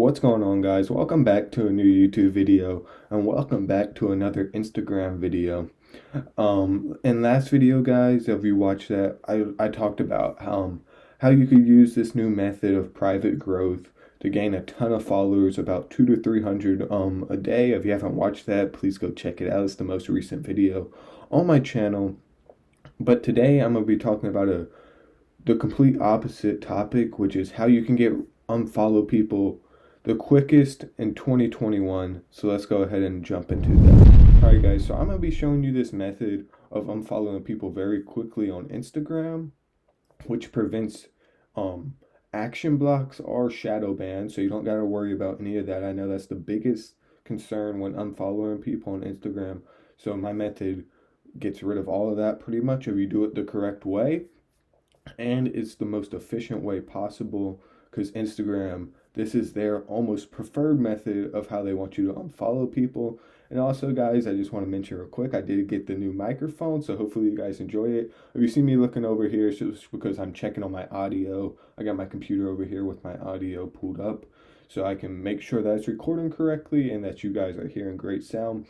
What's going on, guys? Welcome back to a new YouTube video and welcome back to another Instagram video. In last video, guys, if you watched that, I talked about how you could use this new method of private growth to gain a ton of followers, about 200 to 300 a day. If you haven't watched that, please go check it out. It's the most recent video on my channel. But today I'm gonna be talking about the complete opposite topic, which is how you can get unfollow people the quickest in 2021. So let's go ahead and jump into that. Alright guys, so I'm going to be showing you this method of unfollowing people very quickly on Instagram, which prevents action blocks or shadow bans, so you don't got to worry about any of that. I know that's the biggest concern when unfollowing people on Instagram. So my method gets rid of all of that pretty much if you do it the correct way, and it's the most efficient way possible because Instagram, this is their almost preferred method of how they want you to unfollow people. And also, guys, I just want to mention real quick, I did get the new microphone, so hopefully you guys enjoy it. If you see me looking over here, it's just because I'm checking on my audio. I got my computer over here with my audio pulled up so I can make sure that it's recording correctly and that you guys are hearing great sound.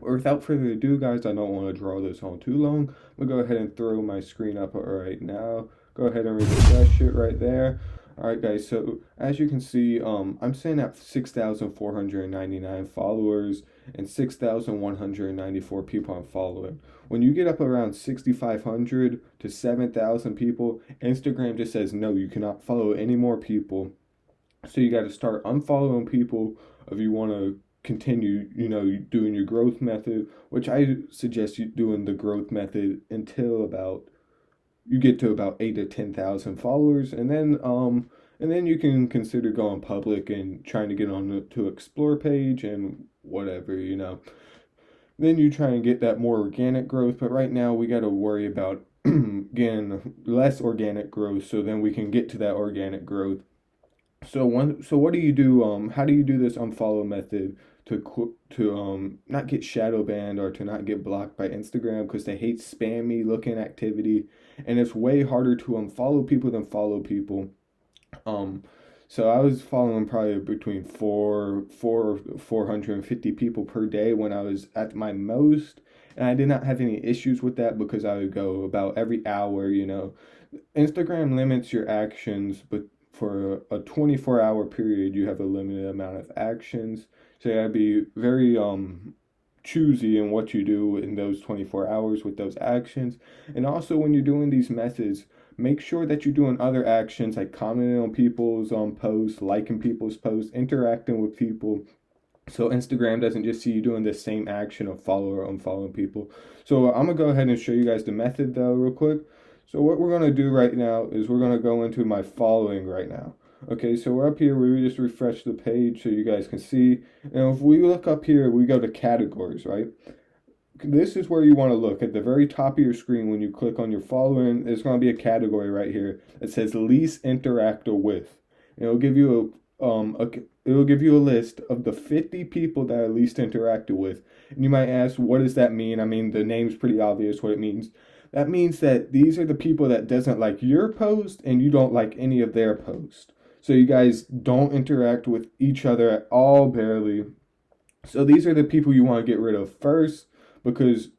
Without further ado, guys, I don't want to draw this on too long. I'm going to go ahead and throw my screen up right now. Go ahead and refresh it right there. Alright guys, so as you can see, I'm saying at 6,499 followers and 6,194 people I'm following. When you get up around 6,500 to 7,000 people, Instagram just says, no, you cannot follow any more people. So you got to start unfollowing people if you want to continue, doing your growth method, which I suggest you doing the growth method until about you get to about 8 to 10,000 followers, and then you can consider going public and trying to get on to explore page and whatever, Then you try and get that more organic growth, but right now we got to worry about getting less organic growth, so then we can get to that organic growth. So what do you do? How do you do this unfollow method to not get shadow banned or to not get blocked by Instagram because they hate spammy looking activity, and it's way harder to unfollow people than follow people. So I was following probably between 450 people per day when I was at my most, and I did not have any issues with that because I would go about every hour. Instagram limits your actions, but for a 24-hour period, you have a limited amount of actions. So you gotta be very choosy in what you do in those 24 hours with those actions. And also when you're doing these methods, make sure that you're doing other actions like commenting on people's posts, liking people's posts, interacting with people. So Instagram doesn't just see you doing the same action of follow or unfollowing people. So I'm gonna go ahead and show you guys the method though real quick. So what we're gonna do right now is we're gonna go into my following right now. Okay, so we're up here, we just refresh the page so you guys can see. And if we look up here, we go to categories, right? This is where you want to look. At the very top of your screen, when you click on your following, there's going to be a category right here that says least interactive with. And it'll give you a list of the 50 people that I least interacted with. And you might ask, what does that mean? I mean, the name's pretty obvious what it means. That means that these are the people that doesn't like your post and you don't like any of their posts. So you guys don't interact with each other at all, barely. So these are the people you want to get rid of first, because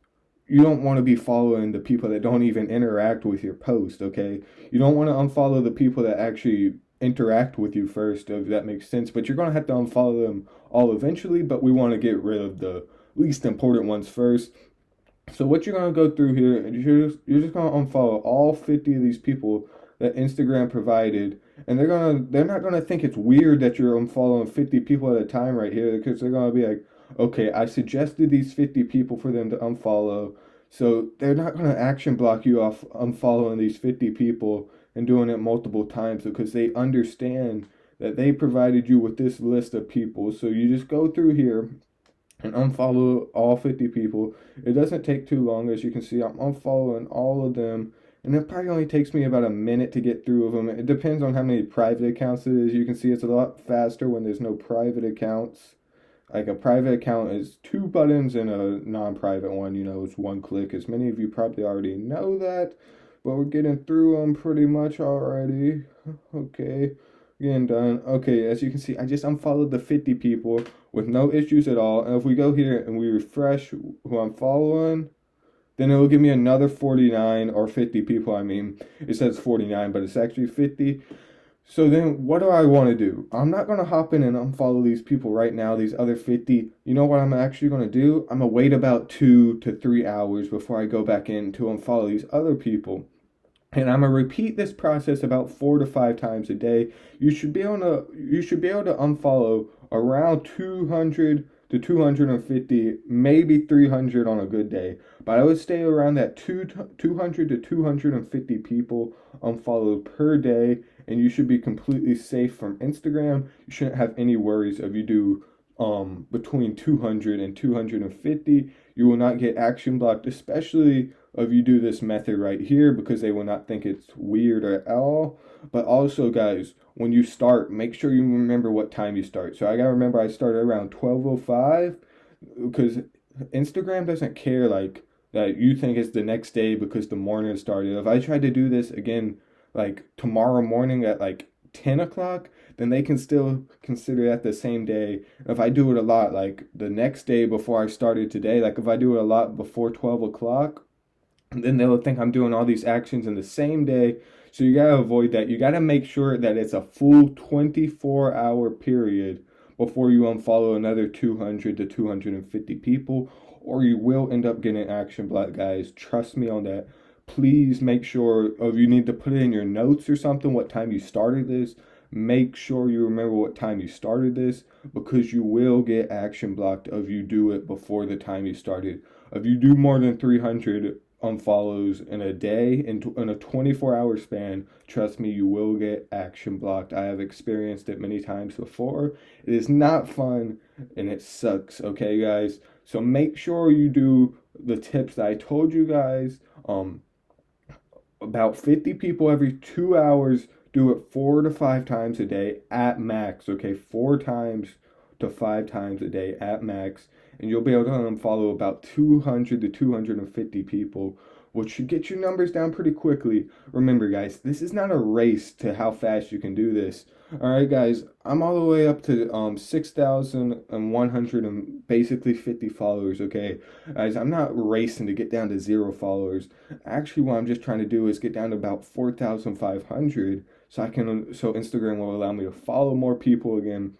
you don't want to be following the people that don't even interact with your post, okay? You don't want to unfollow the people that actually interact with you first, if that makes sense. But you're going to have to unfollow them all eventually, but we want to get rid of the least important ones first. So what you're going to go through here, and you're just going to unfollow all 50 of these people that Instagram provided, and they're not gonna think it's weird that you're unfollowing 50 people at a time right here, because they're gonna be like, okay, I suggested these 50 people for them to unfollow, so they're not gonna action block you off unfollowing these 50 people and doing it multiple times, because they understand that they provided you with this list of people. So you just go through here and unfollow all 50 people. It doesn't take too long. As you can see, I'm unfollowing all of them. And it probably only takes me about a minute to get through of them. It depends on how many private accounts it is. You can see it's a lot faster when there's no private accounts. Like a private account is 2 buttons and a non-private one, is 1 click. As many of you probably already know that. But we're getting through them pretty much already. Okay. Getting done. Okay, as you can see, I just unfollowed the 50 people with no issues at all. And if we go here and we refresh who I'm following, then it will give me another 49 or 50 people. I mean, it says 49, but it's actually 50. So then what do I want to do? I'm not going to hop in and unfollow these people right now, these other 50. You know what I'm actually going to do? I'm going to wait about 2 to 3 hours before I go back in to unfollow these other people. And I'm gonna repeat this process about 4 to 5 times a day. You should be able to unfollow around 200 to 250, maybe 300 on a good day. But I would stay around that 200 to 250 people unfollowed per day, and you should be completely safe from Instagram. You shouldn't have any worries if you do between 200 and 250. You will not get action blocked, especially if you do this method right here, because they will not think it's weird at all. But also, guys, when you start, make sure you remember what time you start. So I gotta remember I started around 12:05, because Instagram doesn't care like that you think it's the next day because the morning started. If I tried to do this again like tomorrow morning at like 10 o'clock, then they can still consider that the same day. If I do it a lot, like the next day before I started today, like if I do it a lot before 12 o'clock, then they'll think I'm doing all these actions in the same day. So you gotta avoid that. You gotta make sure that it's a full 24-hour period before you unfollow another 200 to 250 people, or you will end up getting action block, guys. Trust me on that. Please make sure, if you need to put it in your notes or something, what time you started this. Make sure you remember what time you started this, because you will get action blocked if you do it before the time you started. If you do more than 300 unfollows in a day, in a 24-hour span, trust me, you will get action blocked. I have experienced it many times before. It is not fun and it sucks, okay, guys? So make sure you do the tips that I told you guys. About 50 people every 2 hours. Do it 4 to 5 times a day at max, okay? 4 to 5 times a day at max, and you'll be able to unfollow about 200 to 250 people, which should get your numbers down pretty quickly. Remember, guys, this is not a race to how fast you can do this. All right, guys, I'm all the way up to 6,100 and basically 50 followers, okay? Guys, I'm not racing to get down to 0 followers. Actually, what I'm just trying to do is get down to about 4,500, so Instagram will allow me to follow more people again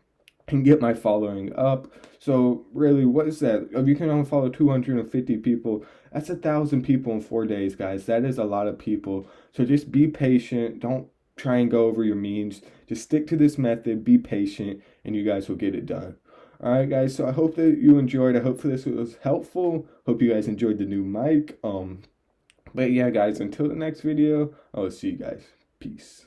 and get my following up. So really, what is that? If you can only follow 250 people, that's 1,000 people in 4 days, guys. That is a lot of people. So just be patient. Don't try and go over your means. Just stick to this method. Be patient, and you guys will get it done. All right, guys. So I hope that you enjoyed. I hope this was helpful. Hope you guys enjoyed the new mic. But yeah, guys. Until the next video, I will see you guys. Peace.